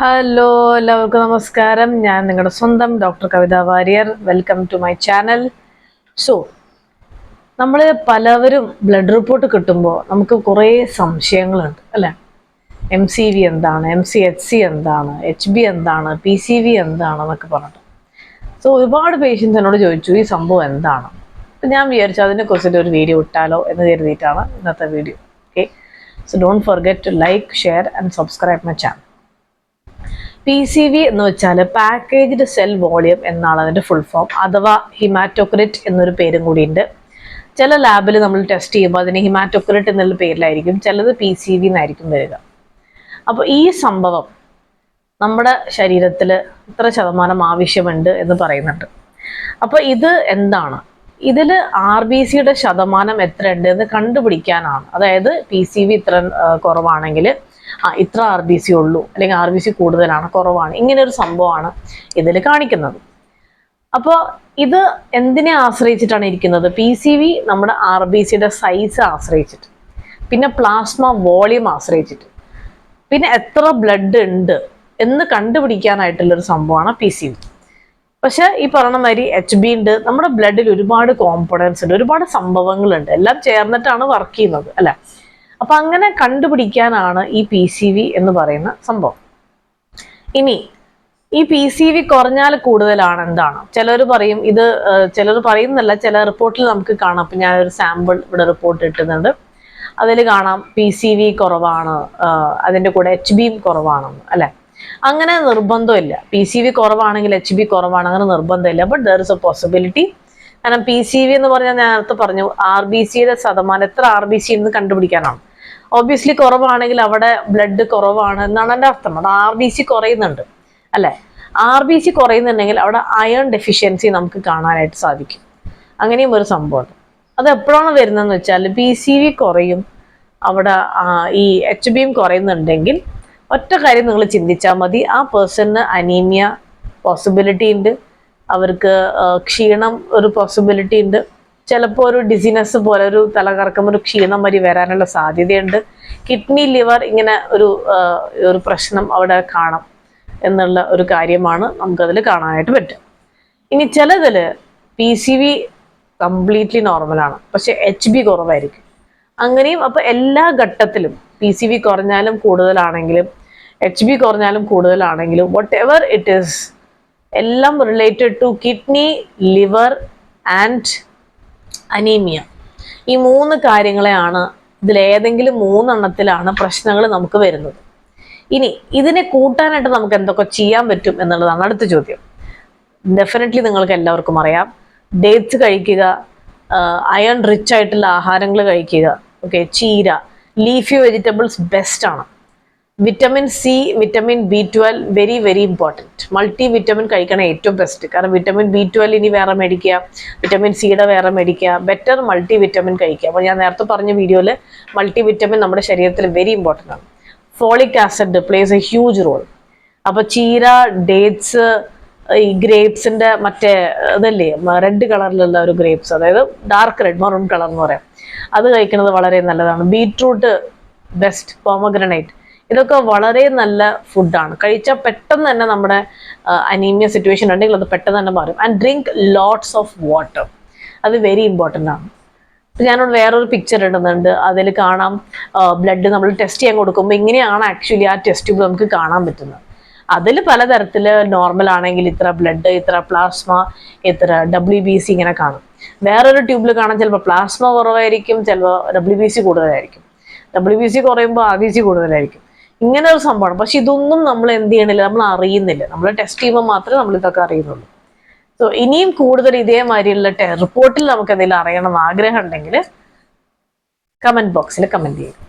Hello, എല്ലാവർക്കും നമസ്കാരം. ഞാൻ നിങ്ങളുടെ സ്വന്തം doctor Kavitha Warrier. Welcome to my channel. So നമ്മൾ പലവരും ബ്ലഡ് റിപ്പോർട്ട് കിട്ടുമ്പോൾ നമുക്ക് കുറേ സംശയങ്ങളുണ്ട് അല്ലേ? MCV എന്താണ്, MCHC എന്താണ്, HB എന്താണ്, PCV എന്താണെന്നൊക്കെ പറഞ്ഞിട്ട്. സോ ഒരുപാട് പേഷ്യൻസ് എന്നോട് ചോദിച്ചു ഈ സംഭവം എന്താണ്. അപ്പം ഞാൻ വിചാരിച്ചു അതിനെക്കുറിച്ചിട്ട് ഒരു വീഡിയോ ഇട്ടാലോ എന്ന് കരുതിയിട്ടാണ് ഇന്നത്തെ video. Okay, so don't forget to like, share and subscribe my channel. PCV എന്ന് വെച്ചാൽ പാക്കേജ്ഡ് സെൽ വോളിയം എന്നാണ് അതിൻ്റെ ഫുൾ ഫോം, അഥവാ ഹിമാറ്റോക്രിറ്റ് എന്നൊരു പേരും കൂടിയുണ്ട്. ചില ലാബിൽ നമ്മൾ ടെസ്റ്റ് ചെയ്യുമ്പോൾ അതിന് ഹിമാറ്റോക്രിറ്റ് എന്നുള്ള പേരിലായിരിക്കും, ചിലത് PCV എന്നായിരിക്കും വരിക. അപ്പോൾ ഈ സംഭവം നമ്മുടെ ശരീരത്തിൽ ഇത്ര ശതമാനം ആവശ്യമുണ്ട് എന്ന് പറയുന്നുണ്ട്. അപ്പോൾ ഇത് എന്താണ്? ഇതിൽ RBCയുടെ ശതമാനം എത്ര ഉണ്ട് എന്ന് കണ്ടുപിടിക്കാനാണ്. അതായത് PCV ഇത്ര കുറവാണെങ്കിൽ ഇത്ര RBC ഉള്ളൂ, അല്ലെങ്കിൽ RBC കൂടുതലാണ്, കുറവാണ്, ഇങ്ങനെ ഒരു സംഭവമാണ് ഇതിൽ കാണിക്കുന്നത്. അപ്പോൾ ഇത് എന്തിനെ ആശ്രയിച്ചിട്ടാണ് ഇരിക്കുന്നത്? PCV നമ്മുടെ RBCയുടെ സൈസ് ആശ്രയിച്ചിട്ട്, പിന്നെ പ്ലാസ്മ വോളിയം ആശ്രയിച്ചിട്ട്, പിന്നെ എത്ര ബ്ലഡ് ഉണ്ട് എന്ന് കണ്ടുപിടിക്കാനായിട്ടുള്ളൊരു സംഭവമാണ് PCV. പക്ഷെ ഈ പറഞ്ഞ മാതിരി HB ഉണ്ട്. നമ്മുടെ ബ്ലഡിൽ ഒരുപാട് കോമ്പണൻസ് ഉണ്ട്, ഒരുപാട് സംഭവങ്ങളുണ്ട്, എല്ലാം ചേർന്നിട്ടാണ് വർക്ക് ചെയ്യുന്നത് അല്ലെ? അപ്പൊ അങ്ങനെ കണ്ടുപിടിക്കാനാണ് ഈ PCV എന്ന് പറയുന്ന സംഭവം. ഇനി ഈ PCV കുറഞ്ഞാൽ കൂടുതലാണ് എന്താണ്? ചിലർ പറയും ഇത്, ചിലർ പറയുന്നല്ല, ചില റിപ്പോർട്ടിൽ നമുക്ക് കാണാം. അപ്പൊ ഞാനൊരു സാമ്പിൾ ഇവിടെ റിപ്പോർട്ട് ഇട്ടുന്നുണ്ട്. അതിൽ കാണാം PCV കുറവാണ്, അതിൻ്റെ കൂടെ HBയും കുറവാണെന്ന് അല്ലെ? അങ്ങനെ നിർബന്ധമില്ല. PCV കുറവാണെങ്കിൽ HB കുറവാണ്, അങ്ങനെ നിർബന്ധമില്ല. But there is A possibility. കാരണം PCV എന്ന് പറഞ്ഞാൽ ഞാൻ നേരത്തെ പറഞ്ഞു, RBCയുടെ ശതമാനം എത്ര RBC എന്ന് കണ്ടുപിടിക്കാനാണ്. ഒബ്വിയസ്ലി കുറവാണെങ്കിൽ അവിടെ ബ്ലഡ് കുറവാണ് എന്നാണ് എൻ്റെ അർത്ഥം. അത് RBC കുറയുന്നുണ്ട് അല്ലെ? RBC കുറയുന്നുണ്ടെങ്കിൽ അവിടെ അയൺ ഡെഫിഷ്യൻസി നമുക്ക് കാണാനായിട്ട് സാധിക്കും. അങ്ങനെയും ഒരു സംഭവമുണ്ട്. അത് എപ്പോഴാണ് വരുന്നതെന്ന് വെച്ചാൽ PCV കുറയും, അവിടെ ഈ HBയും കുറയുന്നുണ്ടെങ്കിൽ ഒറ്റ കാര്യം നിങ്ങൾ ചിന്തിച്ചാൽ മതി, ആ പേഴ്സണിന് അനീമിയ പോസിബിലിറ്റി ഉണ്ട്, അവർക്ക് ക്ഷീണം ഒരു പോസിബിലിറ്റി ഉണ്ട്, ചിലപ്പോൾ ഒരു ഡിസിനസ് പോലെ ഒരു തലകറക്കം, ഒരു ക്ഷീണം വരെ വരാനുള്ള സാധ്യതയുണ്ട്, കിഡ്നി ലിവർ ഇങ്ങനെ ഒരു പ്രശ്നം അവിടെ കാണാം എന്നുള്ള ഒരു കാര്യമാണ് നമുക്കതിൽ കാണാനായിട്ട് പറ്റും. ഇനി ചിലതിൽ PCV കംപ്ലീറ്റ്ലി നോർമലാണ്, പക്ഷെ HB കുറവായിരിക്കും. അങ്ങനെയും അപ്പോൾ എല്ലാ ഘട്ടത്തിലും PCV കുറഞ്ഞാലും കൂടുതലാണെങ്കിലും HB കുറഞ്ഞാലും കൂടുതലാണെങ്കിലും വട്ട് എവർ ഇറ്റ് ഈസ്, എല്ലാം related to kidney, liver and anaemia. ഈ മൂന്ന് കാര്യങ്ങളെയാണ്, ഇതിലേതെങ്കിലും മൂന്നെണ്ണത്തിലാണ് പ്രശ്നങ്ങൾ നമുക്ക് വരുന്നത്. ഇനി ഇതിനെ കൂട്ടാനായിട്ട് നമുക്ക് എന്തൊക്കെ ചെയ്യാൻ പറ്റും എന്നുള്ളതാണ് അടുത്ത ചോദ്യം. ഡെഫിനറ്റ്ലി നിങ്ങൾക്ക് എല്ലാവർക്കും അറിയാം, ഡേറ്റ്സ് കഴിക്കുക, അയൺ റിച്ച് ആയിട്ടുള്ള ആഹാരങ്ങൾ കഴിക്കുക, ഓക്കെ, ചീര, ലീഫി വെജിറ്റബിൾസ് ബെസ്റ്റ് ആണ്. Vitamin C, vitamin B12 very very important. Multi vitamin കഴിക്കണം ഏറ്റവും ബെസ്റ്റ്. കാരണം വിറ്റമിൻ B12 ഇനി വേറെ മേടിക്കുക, വിറ്റമിൻ സിയുടെ വേറെ മേടിക്കുക, ബെറ്റർ മൾട്ടി വിറ്റമിൻ കഴിക്കുക. അപ്പോൾ ഞാൻ നേരത്തെ പറഞ്ഞ വീഡിയോയിൽ മൾട്ടി വിറ്റമിൻ നമ്മുടെ ശരീരത്തിൽ വെരി ഇമ്പോർട്ടൻ്റ് ആണ്. Folic acid plays a huge role. അപ്പോൾ ചീര, ഡേറ്റ്സ്, ഈ ഗ്രേപ്സിൻ്റെ മറ്റേ ഇതല്ലേ റെഡ് കളറിലുള്ള ഒരു ഗ്രേപ്സ്, അതായത് ഡാർക്ക് റെഡ്, മറൂൺ കളർ എന്ന് പറയാം, അത് കഴിക്കുന്നത് വളരെ നല്ലതാണ്. ബീട്രൂട്ട് ബെസ്റ്റ്, പോമഗ്രനേറ്റ്, ഇതൊക്കെ വളരെ നല്ല ഫുഡാണ്. കഴിച്ചാൽ പെട്ടെന്ന് തന്നെ നമ്മുടെ അനീമിയ സിറ്റുവേഷൻ ഉണ്ടെങ്കിൽ അത് പെട്ടെന്ന് തന്നെ മാറും. And drink lots of water, അത് വെരി ഇമ്പോർട്ടൻ്റ് ആണ്. ഞാനോട് വേറൊരു പിക്ചർ ഇടുന്നുണ്ട്, അതിൽ കാണാം ബ്ലഡ് നമ്മൾ ടെസ്റ്റ് ചെയ്യാൻ കൊടുക്കുമ്പോൾ ഇങ്ങനെയാണ് ആക്ച്വലി ആ ടെസ്റ്റ് ട്യൂബ് നമുക്ക് കാണാൻ പറ്റുന്നത്. അതിൽ പലതരത്തിൽ നോർമൽ ആണെങ്കിൽ ഇത്ര ബ്ലഡ്, ഇത്ര പ്ലാസ്മ, ഇത്ര WBC ഇങ്ങനെ കാണും. വേറൊരു ട്യൂബിൽ കാണാൻ ചിലപ്പോൾ പ്ലാസ്മ കുറവായിരിക്കും, ചിലപ്പോൾ WBC കൂടുതലായിരിക്കും. WBC കുറയുമ്പോൾ RBC കൂടുതലായിരിക്കും. ഇങ്ങനെ ഒരു സംഭവമാണ്. പക്ഷെ ഇതൊന്നും നമ്മൾ എന്ത് ചെയ്യണില്ല, നമ്മൾ അറിയുന്നില്ല. നമ്മൾ ടെസ്റ്റ് ചെയ്യുമ്പോൾ മാത്രമേ നമ്മൾ ഇതൊക്കെ അറിയുന്നുള്ളൂ. സോ ഇനിയും കൂടുതൽ ഇതേമാതിരിയുള്ള റിപ്പോർട്ടിൽ നമുക്ക് എന്തെങ്കിലും അറിയണം എന്ന് ആഗ്രഹം ഉണ്ടെങ്കിൽ കമൻറ്റ് ബോക്സിൽ കമൻറ്റ് ചെയ്യും.